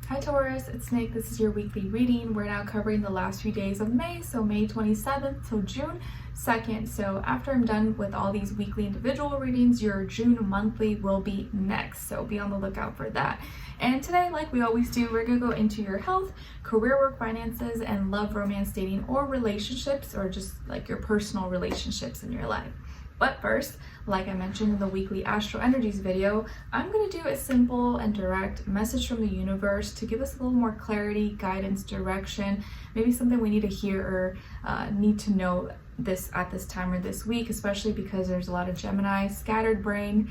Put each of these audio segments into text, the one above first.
Hi Taurus, it's Nick. This is your weekly reading. We're now covering the last few days of May, so May 27th till June 2nd. So after I'm done with all these weekly individual readings, your June monthly will be next. So be on the lookout for that. And today, like we always do, we're going to go into your health, career, work, finances, and love, romance, dating, or relationships, or just like your personal relationships in your life. But first, like I mentioned in the weekly Astro Energies video, I'm going to do a simple and direct message from the universe to give us a little more clarity, guidance, direction, maybe something we need to hear or need to know this at this time or this week, especially because there's a lot of Gemini scattered brain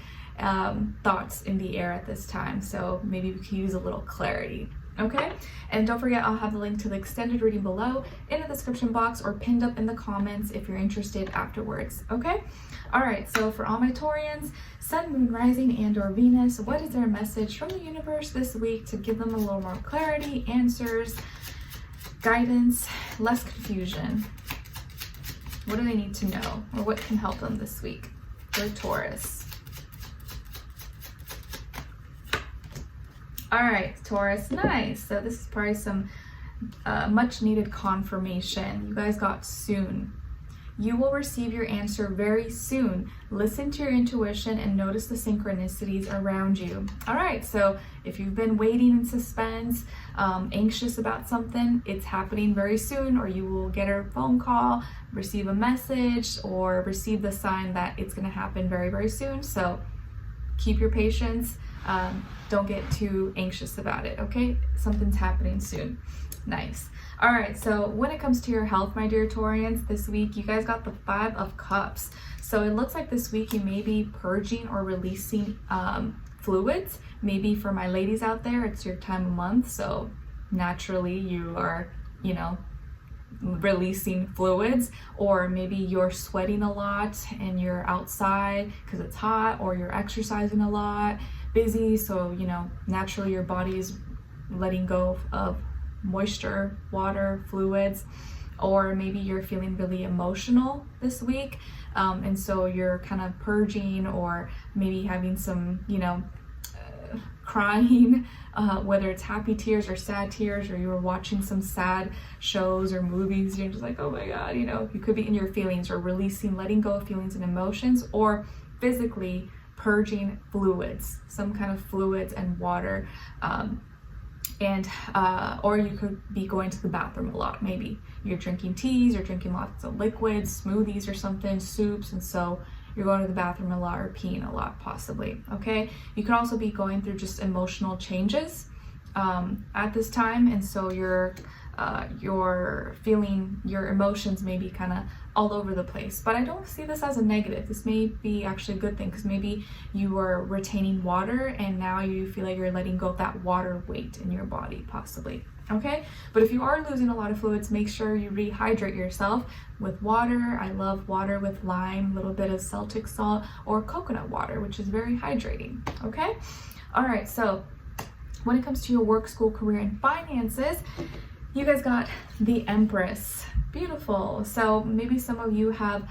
thoughts in the air at this time. So maybe we could use a little clarity. Okay, and don't forget, I'll have the link to the extended reading below in the description box or pinned up in the comments if you're interested afterwards. Okay, all right, so for all my Taurians, Sun, Moon, Rising, and or Venus, what is their message from the universe this week to give them a little more clarity, answers, guidance, less confusion? What do they need to know, or what can help them this week for Taurus? All right, Taurus, nice. So this is probably some much needed confirmation. You guys got soon. You will receive your answer very soon. Listen to your intuition and notice the synchronicities around you. All right, so if you've been waiting in suspense, anxious about something, it's happening very soon, or you will get a phone call, receive a message, or receive the sign that it's gonna happen very, very soon. So keep your patience. Don't get too anxious about it, okay? Something's happening soon. Nice. All right, so when it comes to your health, my dear Taurians, this week, you guys got the 5 of Cups. So it looks like this week you may be purging or releasing fluids. Maybe for my ladies out there, it's your time of month, so naturally you are, releasing fluids, or maybe you're sweating a lot and you're outside because it's hot, or you're exercising a lot, busy, so naturally your body is letting go of moisture, water, fluids. Or maybe you're feeling really emotional this week, and so you're kind of purging, or maybe having some crying, whether it's happy tears or sad tears, or you were watching some sad shows or movies, you're just like, oh my god, you could be in your feelings, or releasing, letting go of feelings and emotions, or physically purging fluids, some kind of fluids and water, or you could be going to the bathroom a lot. Maybe you're drinking teas or drinking lots of liquids, smoothies or something, soups, and so you're going to the bathroom a lot or peeing a lot, possibly. Okay, you could also be going through just emotional changes at this time, and so you're feeling, your emotions may be kind of all over the place. But I don't see this as a negative. This may be actually a good thing, because maybe you were retaining water and now you feel like you're letting go of that water weight in your body, possibly. Okay, but if you are losing a lot of fluids, make sure you rehydrate yourself with water. I love water with lime, a little bit of Celtic salt, or coconut water, which is very hydrating. Okay, all right, so when it comes to your work, school, career, and finances, you guys got the Empress. Beautiful. So maybe some of you have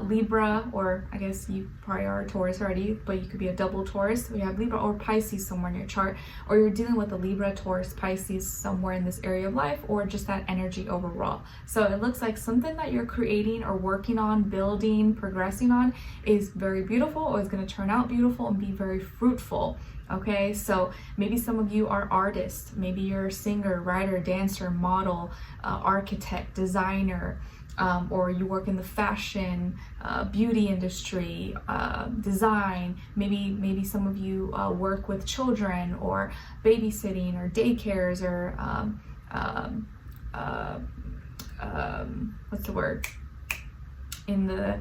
Libra, or I guess you probably are a Taurus already, but you could be a double Taurus. So you have Libra or Pisces somewhere in your chart, or you're dealing with a Libra, Taurus, Pisces somewhere in this area of life, or just that energy overall. So it looks like something that you're creating or working on, building, progressing on is very beautiful, or is going to turn out beautiful and be very fruitful. Okay, so maybe some of you are artists. Maybe you're a singer, writer, dancer, model, architect, designer, or you work in the fashion, beauty industry, design. Maybe some of you work with children, or babysitting, or daycares, or what's the word? In the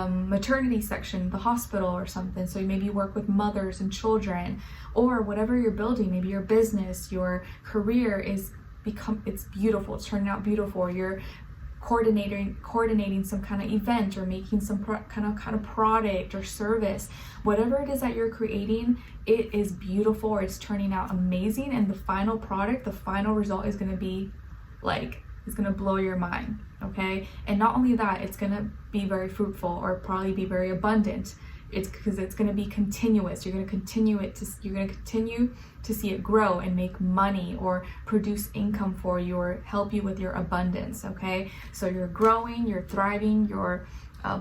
maternity section, the hospital or something. So maybe you work with mothers and children, or whatever you're building. Maybe your business, your career it's beautiful, it's turning out beautiful. You're coordinating some kind of event, or making some kind of product or service. Whatever it is that you're creating, it is beautiful, or it's turning out amazing, and the final product, the final result is going to be it's going to blow your mind. Okay, and not only that, it's going to be very fruitful, or probably be very abundant. it's because it's going to be continuous. You're going to continue to see it grow and make money or produce income for you or help you with your abundance. Okay, so you're growing, you're thriving, you're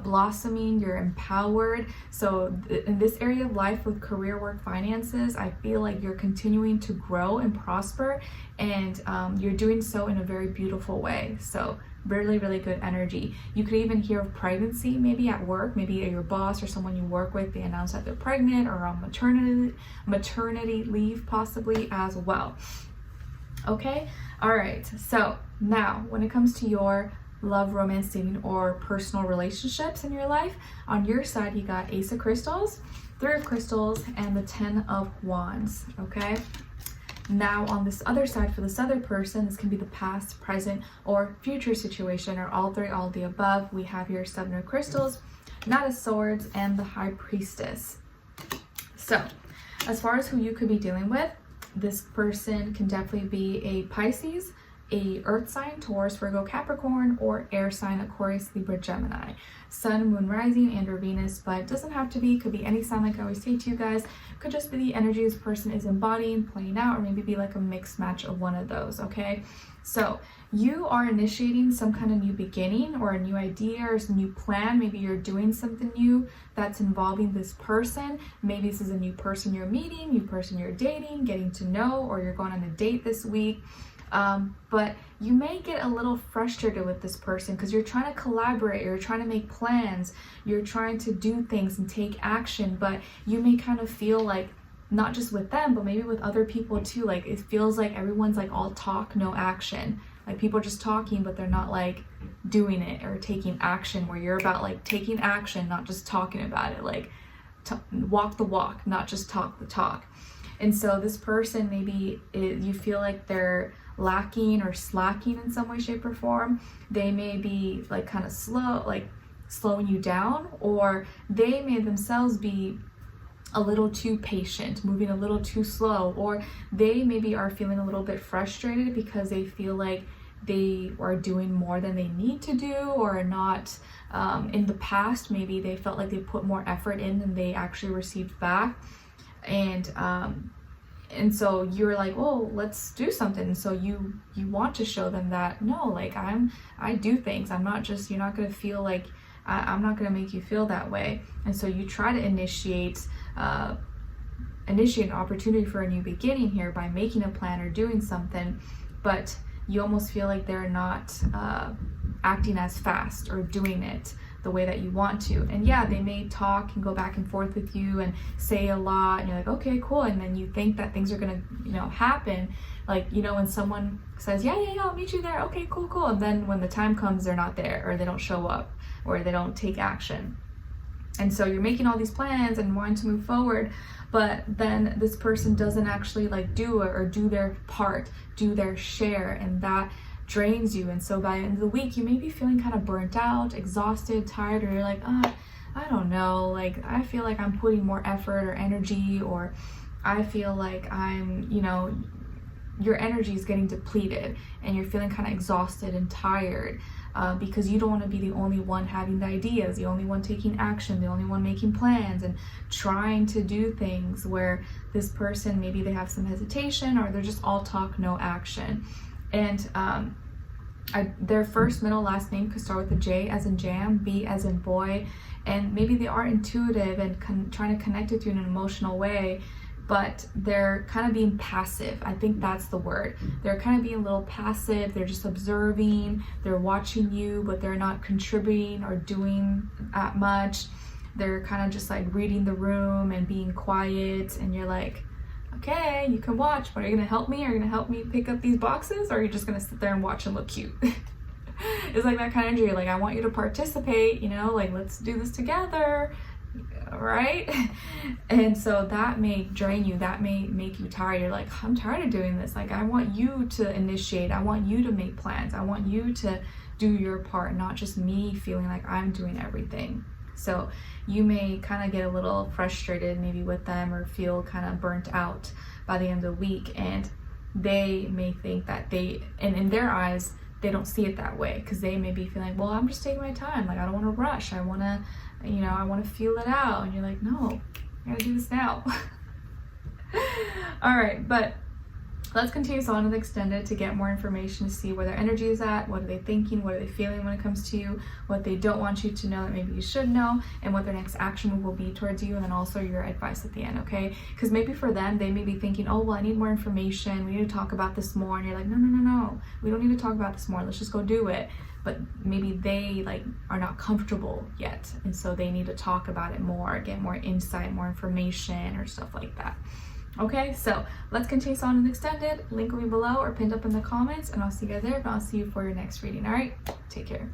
blossoming, you're empowered. So in this area of life with career, work, finances, I feel like you're continuing to grow and prosper, and you're doing so in a very beautiful way. So really, really good energy. You could even hear of pregnancy maybe at work. Maybe your boss or someone you work with, they announce that they're pregnant or on maternity leave possibly as well. Okay, all right. So now when it comes to your love, romance, dating, or personal relationships in your life, on your side you got Ace of Crystals, Three of Crystals, and the 10 of Wands. Okay, now on this other side, for this other person, this can be the past, present, or future situation, or all three, all the above. We have your 7 of Crystals, Knight of Swords, and the High Priestess. So as far as who you could be dealing with, this person can definitely be a Pisces, a earth sign, Taurus, Virgo, Capricorn, or air sign, Aquarius, Libra, Gemini, Sun, Moon, Rising, and or Venus. But it doesn't have to be, could be any sign, like I always say to you guys. Could just be the energy this person is embodying, playing out, or maybe be like a mixed match of one of those. Okay, so you are initiating some kind of new beginning or a new idea or a new plan. Maybe you're doing something new that's involving this person. Maybe this is a new person you're meeting, new person you're dating, getting to know, or you're going on a date this week. But you may get a little frustrated with this person because you're trying to collaborate, you're trying to make plans, you're trying to do things and take action, but you may kind of feel like, not just with them, but maybe with other people too, like it feels like everyone's like all talk, no action. Like people are just talking, but they're not like doing it or taking action, where you're about like taking action, not just talking about it, like walk the walk, not just talk the talk. And so this person, maybe you feel like they're lacking or slacking in some way, shape, or form. They may be like kind of slow, like slowing you down, or they may themselves be a little too patient, moving a little too slow, or they maybe are feeling a little bit frustrated because they feel like they are doing more than they need to do, or not. In the past, maybe they felt like they put more effort in than they actually received back, and so you're like, well, let's do something. And so you want to show them that, no, like I do things. I'm not just, you're not going to feel like, I'm not going to make you feel that way. And so you try to initiate an opportunity for a new beginning here by making a plan or doing something, but you almost feel like they're not acting as fast or doing it the way that you want to. And yeah, they may talk and go back and forth with you and say a lot, and you're like, okay, cool. And then you think that things are gonna, happen. Like, when someone says, yeah, I'll meet you there. Okay, cool. And then when the time comes, they're not there, or they don't show up, or they don't take action. And so you're making all these plans and wanting to move forward, but then this person doesn't actually like do it or do their part, do their share, and that drains you. And so by the end of the week, you may be feeling kind of burnt out, exhausted, tired, or you're like, I don't know, like I feel like I'm putting more effort or energy, or I feel like I'm, your energy is getting depleted and you're feeling kind of exhausted and tired, because you don't want to be the only one having the ideas, the only one taking action, the only one making plans and trying to do things, where this person, maybe they have some hesitation, or they're just all talk, no action. And their first, middle, last name could start with a J as in jam, B as in boy, and maybe they are intuitive and trying to connect with you in an emotional way, but they're kind of being passive. I think that's the word. They're kind of being a little passive. They're just observing, they're watching you, but they're not contributing or doing that much. They're kind of just like reading the room and being quiet, and you're like, okay, you can watch, but are you gonna help me? Are you gonna help me pick up these boxes? Or are you just gonna sit there and watch and look cute? It's like that kind of energy. Like, I want you to participate, like let's do this together, right? And so that may drain you, that may make you tired. You're like, I'm tired of doing this. Like, I want you to initiate, I want you to make plans, I want you to do your part, not just me feeling like I'm doing everything. So you may kind of get a little frustrated maybe with them, or feel kind of burnt out by the end of the week, and they may think that and in their eyes, they don't see it that way, because they may be feeling, well, I'm just taking my time, like I don't want to rush, I want to you know, I want to feel it out. And you're like, no, I gotta do this now. All right, but let's continue on with extended to get more information, to see where their energy is at, what are they thinking, what are they feeling when it comes to you, what they don't want you to know that maybe you should know, and what their next action move will be towards you, and then also your advice at the end, okay? Because maybe for them, they may be thinking, oh, well, I need more information, we need to talk about this more, and you're like, no, we don't need to talk about this more, let's just go do it. But maybe they like are not comfortable yet, and so they need to talk about it more, get more insight, more information, or stuff like that. Okay, so let's continue on with extended. Link will be below or pinned up in the comments, and I'll see you guys there, and I'll see you for your next reading. All right, take care.